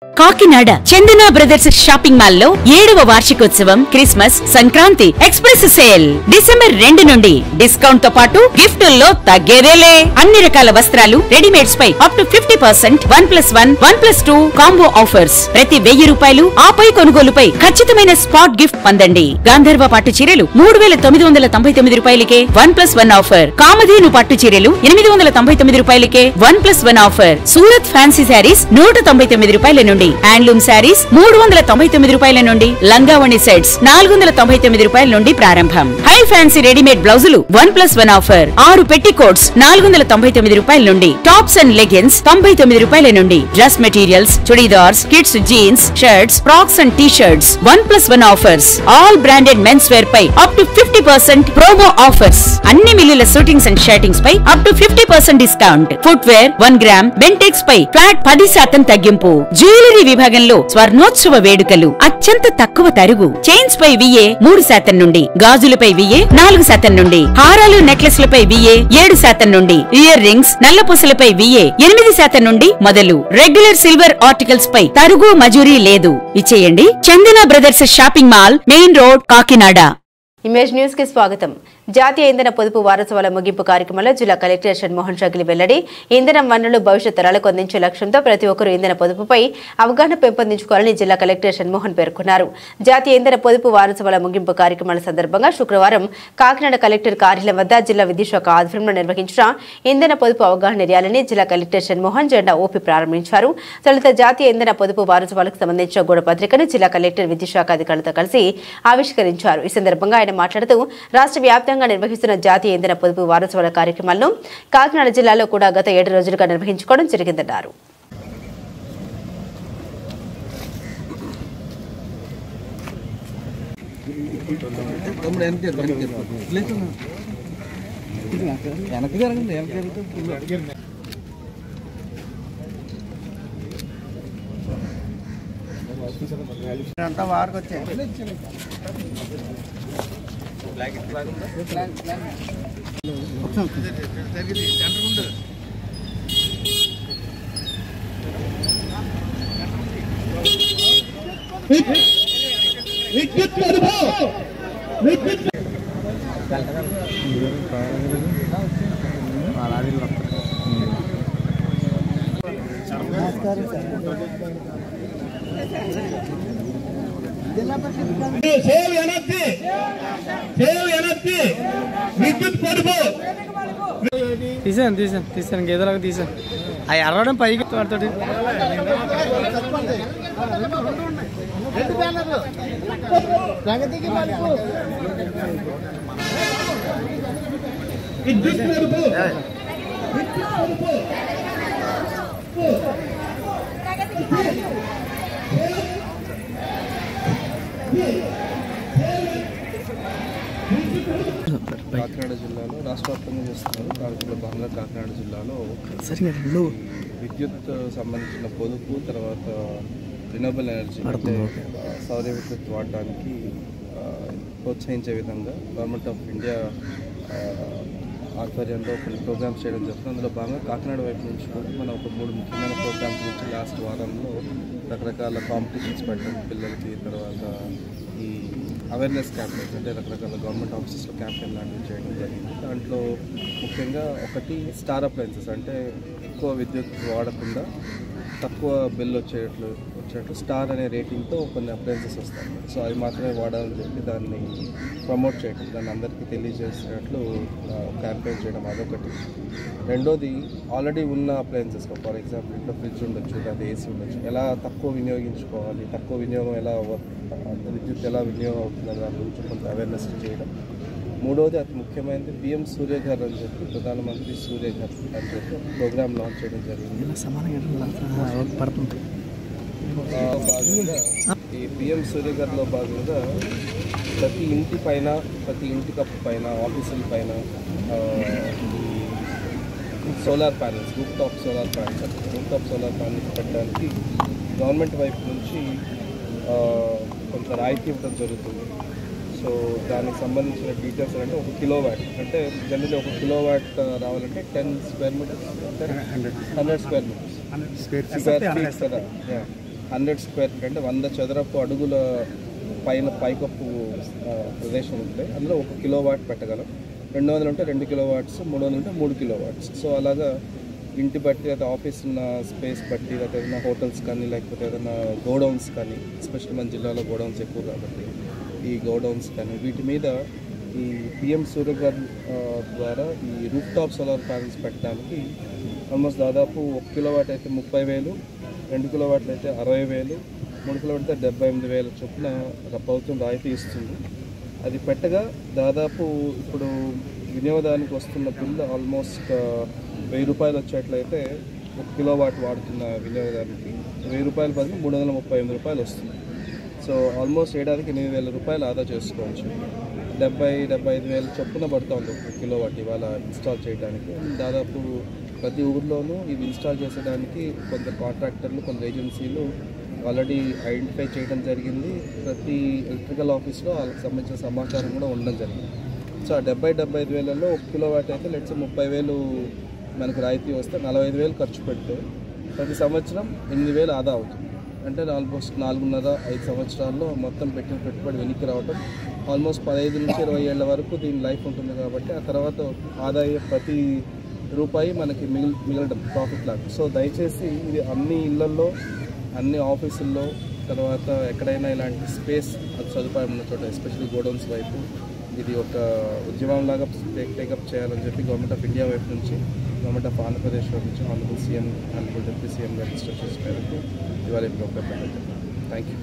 కాకినాడ చందన brothers shopping mall లో 7వ వార్షికోత్సవం Christmas Sankranti express sale December 2 నుండి డిస్కౌంట్ తో పాటు గిఫ్టుల్లో తగ్గేదేలే. అన్ని రకాల వస్త్రాలు రెడీమేడ్స్ పై అప్ టు 50%, 1+1, 1+2 కాంబో ఆఫర్స్. ప్రతి 1000 రూపాయలు ఆపై కొనుగోలుపై ఖచ్చితమైన స్పాట్ గిఫ్ట్ పొందండి. గాంధర్వ పట్టు చీరలు 3999 రూపాయలకే 1+1 ఆఫర్. కామధేను పట్టు చీరలు 899 రూపాయలకే 1+1 ఆఫర్. సూరత్ ఫ్యాన్సీ శారీస్ 199 రూపాయల నుండి, హ్యాండ్లూమ్ శారీస్ 399 రూపాయల నుండి, లంగావణి సెట్స్ 499 రూపాయల నుండి ప్రారంభం. హై ఫ్యాన్సీ రెడీమేడ్ బ్లౌజులు 1+1 ఆఫర్. 6 పెట్టి కోట్స్ 499 రూపాయల నుండి, టాప్స్ అండ్ లెగిన్స్ 99 రూపాయల నుండి, dress materials, churidars, kids jeans, shirts, frocks and T shirts 1+1 offers. All branded men's wear పై అప్ టు 50% ప్రోమో ఆఫర్స్. అన్ని మిల్లుల షూటింగ్స్ అండ్ షర్టింగ్స్ పై up to 50% discount. Footwear 1 gram Bentex పై flat 10% తగ్గింపు. Jewellery విభాగంలో స్వర్ణోత్సవ వేడుకలు అత్యంత తక్కువ తరుగు. చైన్స్ పై VA 3% నుండి, గాజులపై VA 4% నుండి, హారాలు నెక్లెస్లపై VA 7% నుండి, ఇయర్ రింగ్స్ నల్లపూసలపై VA 8% నుండి మొదలు. రెగ్యులర్ సిల్వర్ ఆర్టికల్స్ పై తరుగు మజూరీ లేదు. ఇచ్చేయండి Chandana brothers shopping mall, main road, Kakinada. Image news కి స్వాగతం. జాతీయ ఇంధన పొదుపు వారోత్సవాల ముగింపు కార్యక్రమంలో జిల్లా కలెక్టర్ షణ్మోహన్ షకిలి వెల్లడి. ఇంధనం వనరులు భవిష్యత్ తరాలకు అందించే లక్ష్యంతో ప్రతి ఒక్కరూ ఇంధన పొదుపుపై అవగాహన పెంపొందించుకోవాలని జిల్లా కలెక్టర్ షణ్మోహన్ పేర్కొన్నారు. జాతీయ ఇంధన పొదుపు వారోత్సవాల ముగింపు కార్యక్రమాల సందర్భంగా శుక్రవారం కాకినాడ కలెక్టర్ కార్యాలయం వద్ద జిల్లా విద్యుత్ శాఖ ఆధ్వర్యంలో నిర్వహించిన ఇంధన పొదుపు అవగాహన ర్యాలీని జిల్లా కలెక్టర్ షణ్మోహన్ జెండా ఊపి ప్రారంభించారు. తొలుత జాతీయ ఇంధన పొదుపు వారోత్సవాలకు సంబంధించిన గోడపత్రికను జిల్లా కలెక్టర్ విద్యుత్ శాఖ అధికారులతో కలిసి ఆవిష్కరించారు. ఈ సందర్భంగా ఆయన మాట్లాడుతూ రాష్ట్ర వ్యాప్తంగా నిర్వహిస్తున్న జాతీయ ఇంధన పొదుపు వారోత్సవాల కార్యక్రమాలను కాకినాడ జిల్లాలో కూడా గత 7 రోజులుగా నిర్వహించుకోవడం జరిగిందన్నారు. తీసాను గేదెలాగా తీసాను. అవి అరవడం పైకి వాటితోటి కాకినాడ జిల్లాలో రాష్ట్ర వ్యాప్తంగా చేస్తున్నారు. దాంట్లో భాగంగా కాకినాడ జిల్లాలో విద్యుత్ సంబంధించిన పొదుపు, తర్వాత రినవబుల్ ఎనర్జీ అంటే సౌర విద్యుత్ వాడడానికి ప్రోత్సహించే విధంగా గవర్నమెంట్ ఆఫ్ ఇండియా ఆధ్వర్యంలో కొన్ని ప్రోగ్రామ్స్ చేయడం జరుగుతుంది. అందులో భాగంగా కాకినాడ వైపు నుంచి కూడా మనం ఒక 3 ముఖ్యమైన ప్రోగ్రామ్స్ నుంచి లాస్ట్ వారంలో రకరకాల కాంపిటీషన్స్ పెట్టడం పిల్లలకి, తర్వాత ఈ అవేర్నెస్ క్యాంపెయిన్స్ అంటే రకరకాల గవర్నమెంట్ ఆఫీసెస్లో క్యాంపెయిన్ లాంటివి చేయడం జరిగింది. దాంట్లో ముఖ్యంగా ఒకటి స్టార్ అప్లయన్సెస్ అంటే ఎక్కువ విద్యుత్ వాడకుండా తక్కువ బిల్ వచ్చేటట్లు స్టార్ అనే రేటింగ్తో కొన్ని అప్లయన్సెస్ వస్తాయి. సో అవి మాత్రమే వాడాలని చెప్పి దాన్ని ప్రమోట్ చేయడం, దాన్ని అందరికీ తెలియజేసేటట్లు క్యాంపెయిన్ చేయడం అదొకటి. రెండోది ఆల్రెడీ ఉన్న అప్లయన్సెస్లో ఫర్ ఎగ్జాంపుల్ ఇంట్లో ఫ్రిడ్జ్ ఉండొచ్చు, లేదా ఏసీ ఉండొచ్చు, ఎలా తక్కువ వినియోగించుకోవాలి, తక్కువ వినియోగం ఎలా విద్యుత్ ఎలా వినియోగం అవుతుందని దాని గురించి కొంత అవేర్నెస్ చేయడం. మూడవది అతి ముఖ్యమైనది PM సూర్యఘర్ అని చెప్పి ప్రధానమంత్రి సూర్యఘర్ అని చెప్పి ప్రోగ్రామ్ లాంచ్ చేయడం జరిగింది. భాగంగా ఈ PM సూర్యఘర్లో భాగంగా ప్రతి ఇంటి పైన, ప్రతి ఇంటి కప్పు పైన, ఆఫీసుల పైన solar panels, roof top solar panels పెట్టడానికి గవర్నమెంట్ వైపు నుంచి కొంత రాయితీ ఇవ్వడం జరుగుతుంది. సో దానికి సంబంధించిన డీటెయిల్స్ అంటే 1 కిలోవాట్ అంటే జనరల్లీ 1 కిలోవాట్ రావాలంటే 10 స్క్వేర్ మీటర్స్ అంటే 100 స్క్వేర్ మీటర్స్ కదా. 100 స్క్వేర్ ఫీట్ అంటే 100 చదరపు అడుగుల పైకప్పు ప్రదేశం ఉంటే అందులో 1 కిలోవాట్ పెట్టగలం. 200 ఉంటే 2 కిలోవాట్స్, 300 ఉంటే 3 కిలోవాట్స్. సో అలాగా ఇంటి బట్టి అయితే ఆఫీస్ ఉన్న స్పేస్ బట్టి లేకపోతే ఏదైనా హోటల్స్ కానీ లేకపోతే ఏదైనా గోడౌన్స్ కానీ, ఎస్పెషల్లీ మన జిల్లాలో గోడౌన్స్ ఎక్కువ కాబట్టి ఈ గోడౌన్స్ కానీ వీటి మీద ఈ పిఎం సూర్యఘర్ ద్వారా ఈ రూఫ్ టాప్ సోలార్ ప్యానల్స్ పెట్టడానికి ఆల్మోస్ట్ దాదాపు 1 కిలోవాట్ అయితే 30,000, 2 కిలోవాట్లు అయితే 60,000, 3 కిలోవాట్ అయితే 78,000 చొప్పున ప్రభుత్వం రాయితీ ఇస్తుంది. అది పెట్టగా దాదాపు ఇప్పుడు వినియోగదానికి వస్తున్న బిల్లు ఆల్మోస్ట్ 1,000 రూపాయలు వచ్చేట్లయితే 1 కిలోవాట్ వాడుతున్న వినియోగదానికి 1,000 రూపాయల బదులు 338 రూపాయలు వస్తుంది. సో ఆల్మోస్ట్ ఏడాదికి 8,000 రూపాయలు ఆదా చేసుకోవచ్చు. 70,000-75,000 చొప్పున పడుతుంది 1 కిలోవాట్ ఇవాళ ఇన్స్టాల్ చేయడానికి. దాదాపు ప్రతి ఊర్లోనూ ఇది ఇన్స్టాల్ చేసేదానికి కొంత కాంట్రాక్టర్లు, కొంత ఏజెన్సీలు ఆల్రెడీ ఐడెంటిఫై చేయడం జరిగింది. ప్రతి ఎలక్ట్రికల్ ఆఫీస్లో వాళ్ళకి సంబంధించిన సమాచారం కూడా ఉండడం జరిగింది. సో ఆ 70,000-75,000లో 1 కిలోవాట్ అయితే లెట్స్ 30,000 మనకు రాయితీ వస్తే 45,000 ఖర్చు పెడితే ప్రతి సంవత్సరం 8,000 ఆదా అవుతుంది. అంటే ఆల్మోస్ట్ 4.5 సంవత్సరాల్లో మొత్తం పెట్టిన పెట్టుబడి వెనక్కి రావటం. ఆల్మోస్ట్ 15 నుంచి 20 ఏళ్ల వరకు దీని లైఫ్ ఉంటుంది కాబట్టి ఆ తర్వాత ఆదాయ ప్రతి రూపాయి మనకి మిగలడం ప్రాఫిట్ లాగా. సో దయచేసి ఇది అన్ని ఇళ్లల్లో, అన్ని ఆఫీసుల్లో, తర్వాత ఎక్కడైనా ఇలాంటి స్పేస్ సదుపాయం ఉన్న చోట ఎస్పెషల్లీ గోడౌన్స్ వైపు ఇది ఒక ఉద్యమంలాగా టేకప్ చేయాలని చెప్పి గవర్నమెంట్ ఆఫ్ ఇండియా వైపు నుంచి, గవర్నమెంట్ ఆఫ్ ఆంధ్రప్రదేశ్ వైపు నుంచి honourable CM, honourable deputy CM గారి ఇన్స్ట్రక్షన్స్ మేరకు ఇవాళ ప్రోగ్రామ్ పెట్టారు. Thank you.